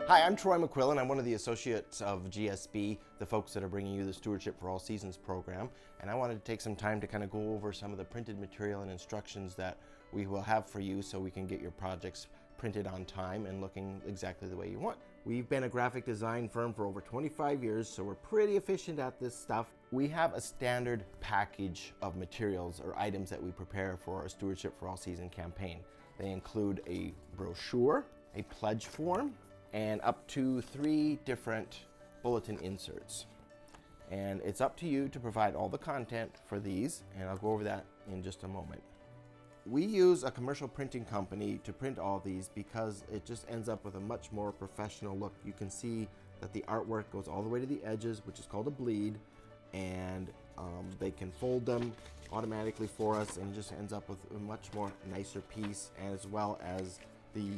Hi, I'm Troy McQuillen. I'm one of the associates of GSB, the folks that are bringing you the Stewardship For All Seasons program. And I wanted to take some time to kind of go over some of the printed material and instructions that we will have for you so we can get your projects printed on time and looking exactly the way you want. We've been a graphic design firm for over 25 years, so we're pretty efficient at this stuff. We have a standard package of materials or items that we prepare for our Stewardship For All Season campaign. They include a brochure, a pledge form, and up to 3 different bulletin inserts. And it's up to you to provide all the content for these, and I'll go over that in just a moment. We use a commercial printing company to print all these because it just ends up with a much more professional look. You can see that the artwork goes all the way to the edges, which is called a bleed, and they can fold them automatically for us, and it just ends up with a much more nicer piece, as well as the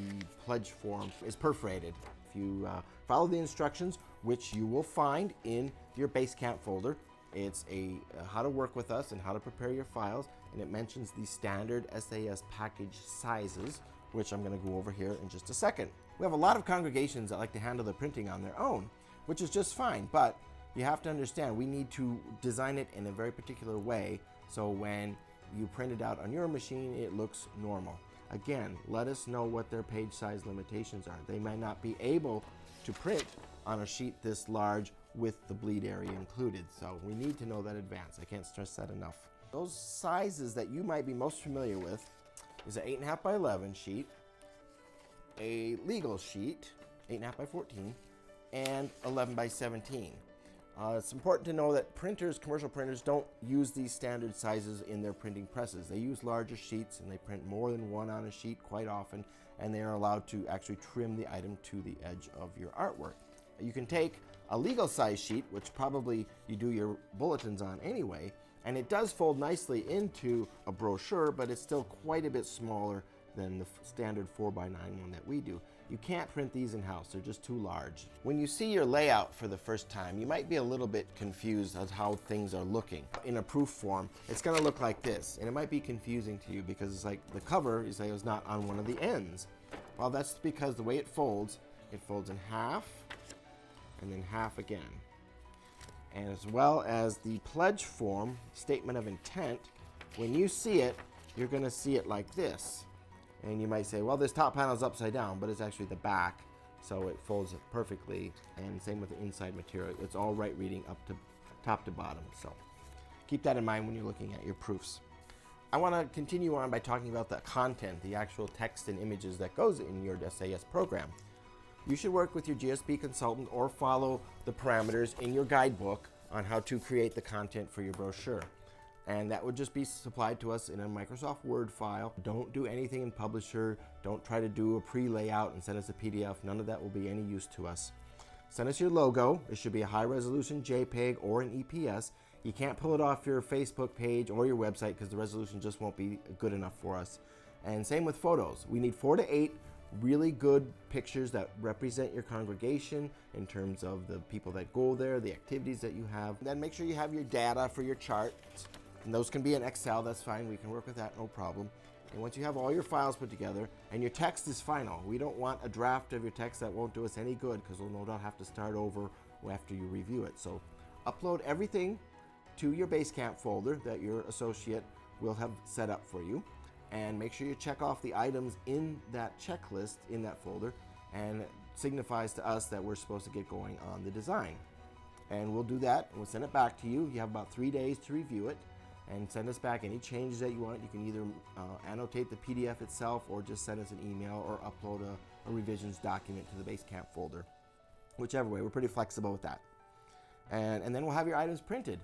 pledge form is perforated. If you follow the instructions, which you will find in your Basecamp folder, it's a how to work with us and how to prepare your files, and it mentions the standard SAS package sizes, which I'm going to go over here in just a second. We have a lot of congregations that like to handle the printing on their own, which is just fine, but you have to understand we need to design it in a very particular way so when you print it out on your machine, it looks normal. Again, let us know what their page size limitations are. They might not be able to print on a sheet this large with the bleed area included, so we need to know that in advance. I can't stress that enough. Those sizes that you might be most familiar with is an 8.5 by 11 sheet, a legal sheet, 8.5 by 14, and 11 by 17. It's important to know that printers, commercial printers, don't use these standard sizes in their printing presses. They use larger sheets and they print more than one on a sheet quite often, and they are allowed to actually trim the item to the edge of your artwork. You can take a legal size sheet, which probably you do your bulletins on anyway, and it does fold nicely into a brochure, but it's still quite a bit smaller than the standard 4x9 one that we do. You can't print these in-house, they're just too large. When you see your layout for the first time, you might be a little bit confused as how things are looking. In a proof form, it's gonna look like this, and it might be confusing to you because it's like the cover, you say it was not on one of the ends. Well, that's because the way it folds in half, and then half again. And as well as the pledge form, statement of intent, when you see it, you're gonna see it like this. And you might say, well, this top panel is upside down, but it's actually the back, so it folds perfectly. And same with the inside material. It's all right reading up to top to bottom. So keep that in mind when you're looking at your proofs. I want to continue on by talking about the content, the actual text and images that goes in your SAS program. You should work with your GSB consultant or follow the parameters in your guidebook on how to create the content for your brochure. And that would just be supplied to us in a Microsoft Word file. Don't do anything in Publisher. Don't try to do a pre-layout and send us a PDF. None of that will be any use to us. Send us your logo. It should be a high-resolution JPEG or an EPS. You can't pull it off your Facebook page or your website because the resolution just won't be good enough for us. And same with photos. We need 4 to 8 really good pictures that represent your congregation in terms of the people that go there, the activities that you have. And then make sure you have your data for your charts. And those can be in Excel, that's fine. We can work with that, no problem. And once you have all your files put together, and your text is final, we don't want a draft of your text that won't do us any good because we'll no doubt have to start over after you review it. So upload everything to your Basecamp folder that your associate will have set up for you. And make sure you check off the items in that checklist in that folder, and it signifies to us that we're supposed to get going on the design. And we'll do that, and we'll send it back to you. You have about 3 days to review it and send us back any changes that you want. You can either annotate the PDF itself or just send us an email or upload a revisions document to the Basecamp folder. Whichever way, we're pretty flexible with that. And then we'll have your items printed.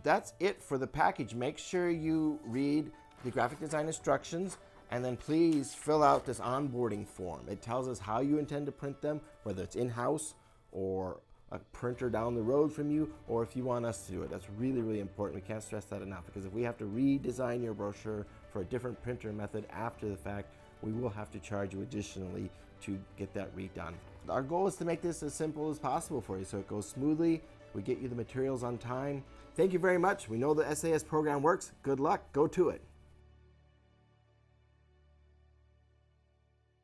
That's it for the package. Make sure you read the graphic design instructions, and then please fill out this onboarding form. It tells us how you intend to print them, whether it's in-house or a printer down the road from you, or if you want us to do it. That's really, really important. We can't stress that enough, because if we have to redesign your brochure for a different printer method after the fact, we will have to charge you additionally to get that redone. Our goal is to make this as simple as possible for you so it goes smoothly, we get you the materials on time. Thank you very much. We know the SAS program works. Good luck. Go to it.